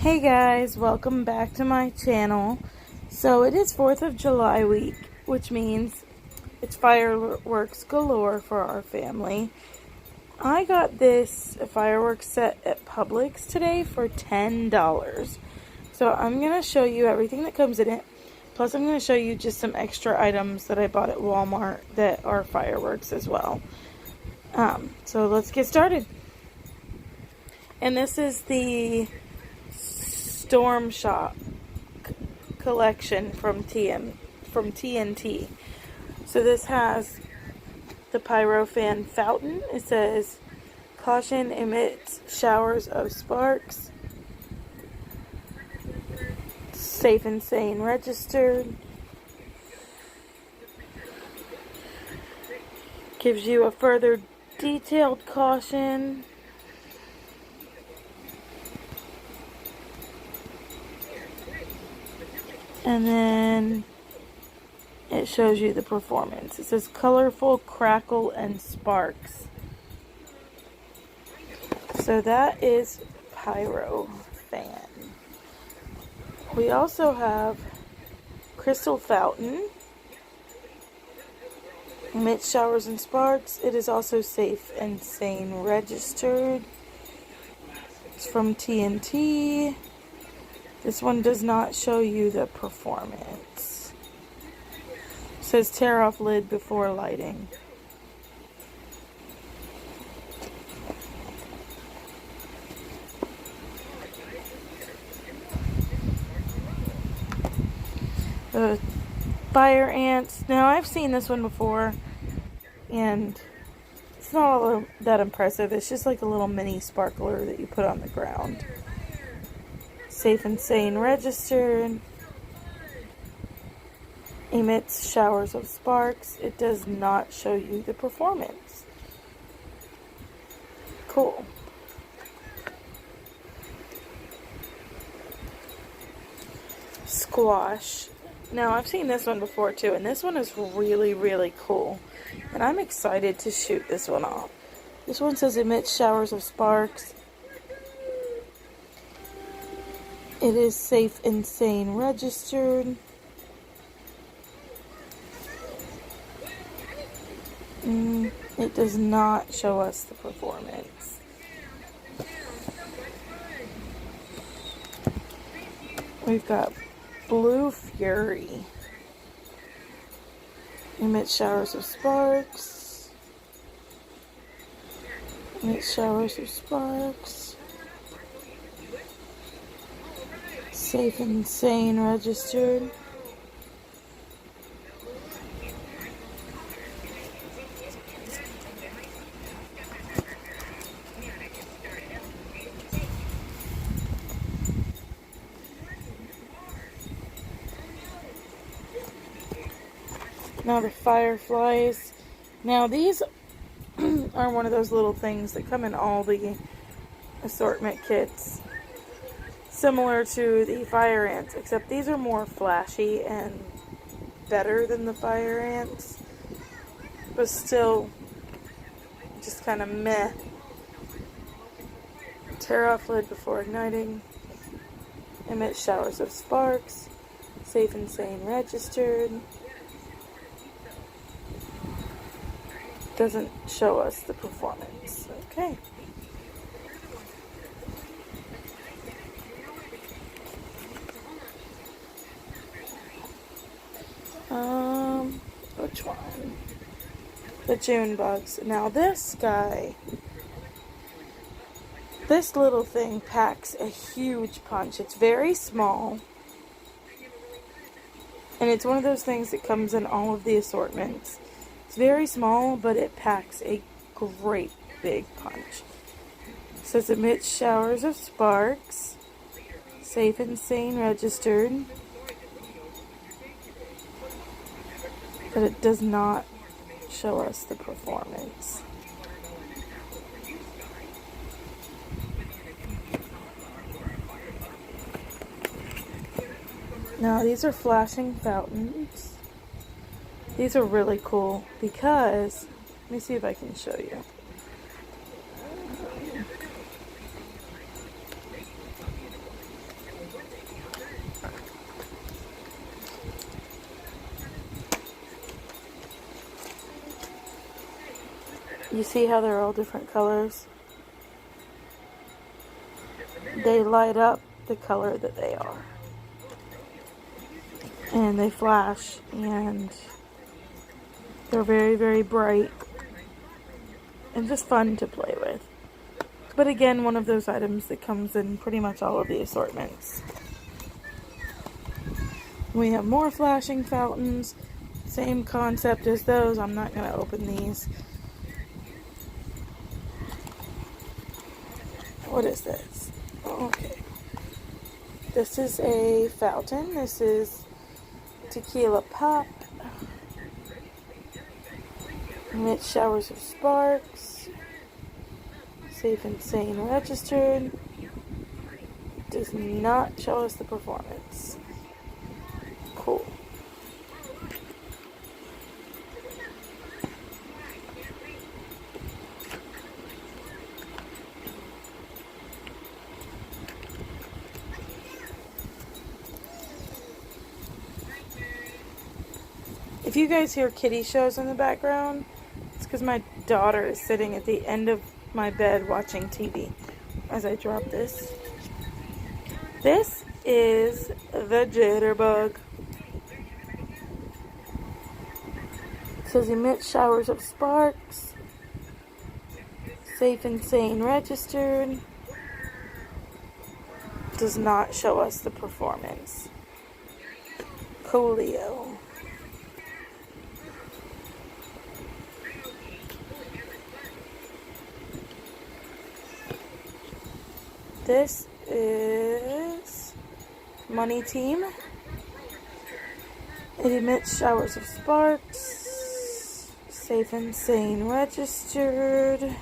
Hey guys, welcome back to my channel. So it is 4th of July week, which means it's fireworks galore for our family. I got this fireworks set at Publix today for $10. So I'm going to show you everything that comes in it. Plus I'm going to show you just some extra items that I bought at Walmart that are fireworks as well. So let's get started. And this is the Storm Shop collection from TNT. So this has the pyro fan fountain. It says caution emits showers of sparks. Safe and sane registered. Gives you a further detailed caution. And then it shows you the performance. It says colorful crackle and sparks. So that is pyro fan. We also have crystal fountain. Emits showers and sparks. It is also safe and sane registered. It's from TNT. This one does not show you the performance. It says tear off lid before lighting. The fire ants. Now I've seen this one before and it's not all that impressive. It's just like a little mini sparkler that you put on the ground. Safe and sane registered. Emits showers of sparks. It does not show you the performance. Cool. Squash. Now I've seen this one before too, and this one is really, really cool. And I'm excited to shoot this one off. This one says emits showers of sparks. It is safe and sane registered. It does not show us the performance. We've got Blue Fury. Emits showers of sparks. Emits showers of sparks. Safe and sane registered. Now the fireflies. Now these are one of those little things that come in all the assortment kits. Similar to the fire ants, except these are more flashy and better than the fire ants, but still just kind of meh. Tear off lid before igniting. Emit showers of sparks. Safe and sane registered. Doesn't show us the performance. Okay. Which one? The June bugs. Now this guy, this little thing packs a huge punch. It's very small. And it's one of those things that comes in all of the assortments. It's very small, but it packs a great big punch. It says emits showers of sparks. Safe and sane registered. But it does not show us the performance. Now these are flashing fountains. These are really cool because, let me see if I can show you. You see how they're all different colors? They light up the color that they are. And they flash, and they're very, very bright and just fun to play with. But again, one of those items that comes in pretty much all of the assortments. We have more flashing fountains. Same concept as those. I'm not going to open these. What is this? Okay. This is a fountain. This is tequila pop. Emits showers of sparks. Safe and sane registered. Does not show us the performance. Cool. If you guys hear kitty shows in the background, it's because my daughter is sitting at the end of my bed watching TV as I drop this. This is the Jitterbug. It says emit showers of sparks. Safe and sane registered. Does not show us the performance. Coolio. This is Money Team. It emits showers of sparks. Safe and sane registered.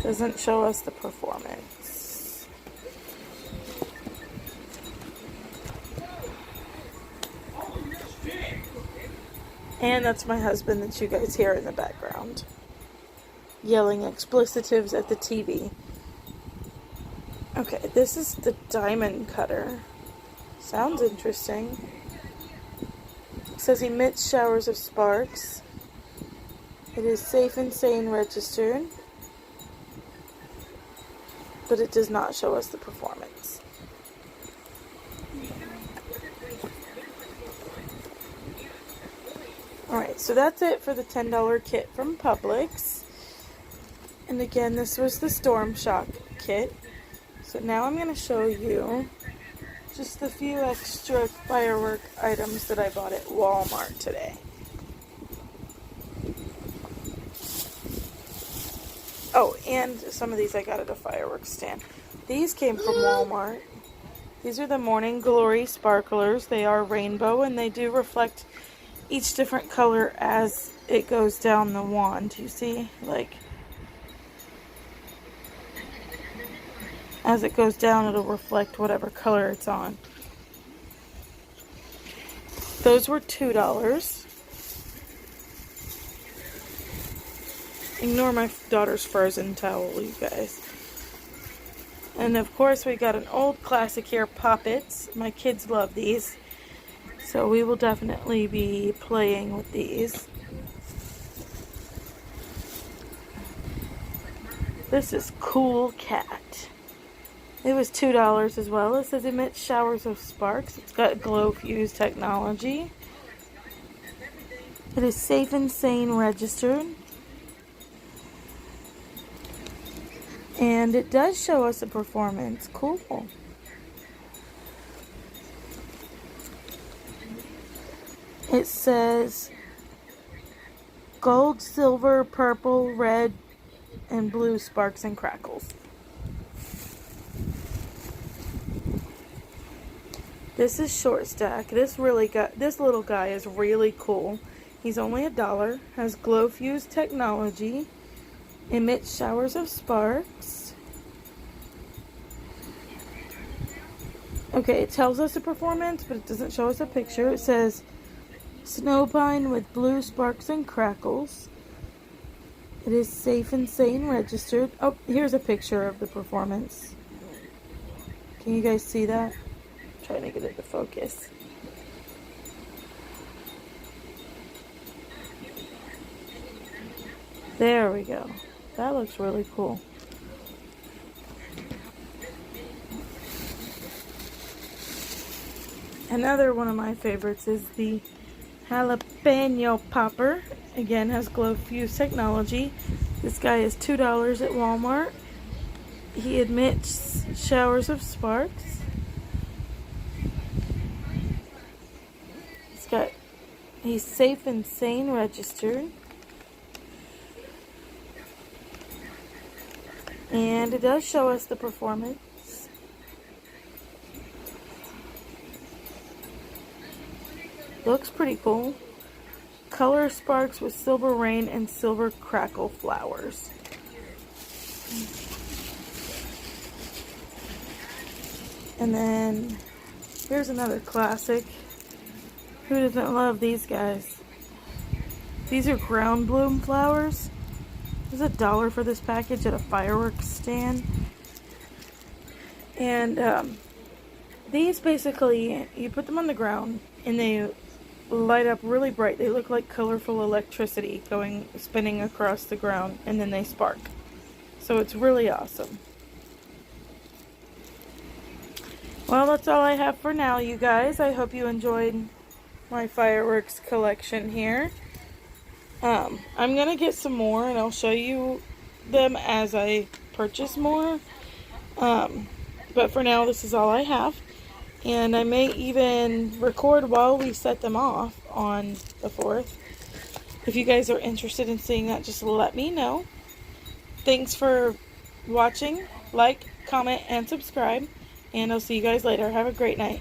Doesn't show us the performance. And that's my husband that you guys hear in the background, yelling explicitives at the TV. Okay, this is the diamond cutter. Sounds interesting. It says emits showers of sparks. It is safe and sane registered, but it does not show us the performance. Alright, so that's it for the $10 kit from Publix. And again, this was the Storm Shock kit. So now I'm going to show you just a few extra firework items that I bought at Walmart today. Oh, and some of these I got at a fireworks stand. These came from Walmart. These are the Morning Glory sparklers. They are rainbow and they do reflect each different color as it goes down the wand. You see? Like, as it goes down, it'll reflect whatever color it's on. Those were $2. Ignore my daughter's frozen towel, you guys. And of course, we got an old classic here, Poppets. My kids love these, so we will definitely be playing with these. This is Cool Cat. It was $2 as well. It says emits showers of sparks. It's got glow fuse technology. It is safe and sane registered. And it does show us a performance. Cool. It says gold, silver, purple, red, and blue sparks and crackles. This is Short Stack. This little guy is really cool. He's only $1. Has glow fuse technology. Emits showers of sparks. Okay, it tells us the performance, but it doesn't show us a picture. It says snow pine with blue sparks and crackles. It is safe and sane registered. Oh, here's a picture of the performance. Can you guys see that? Trying to get it to focus. There we go. That looks really cool. Another one of my favorites is the jalapeno popper. Again, has glow fuse technology. This guy is $2 at Walmart. He emits showers of sparks. He's safe and sane registered. And it does show us the performance. Looks pretty cool. Color sparks with silver rain and silver crackle flowers. And then here's another classic. Who doesn't love these guys? These are ground bloom flowers. There's $1 for this package at a fireworks stand. And these basically, you put them on the ground and they light up really bright. They look like colorful electricity spinning across the ground, and then they spark. So it's really awesome. Well, that's all I have for now, you guys. I hope you enjoyed my fireworks collection here. I'm gonna get some more and I'll show you them as I purchase more. But for now, this is all I have. And I may even record while we set them off on the 4th. If you guys are interested in seeing that, just let me know. Thanks for watching. Like, comment, and subscribe. And I'll see you guys later. Have a great night.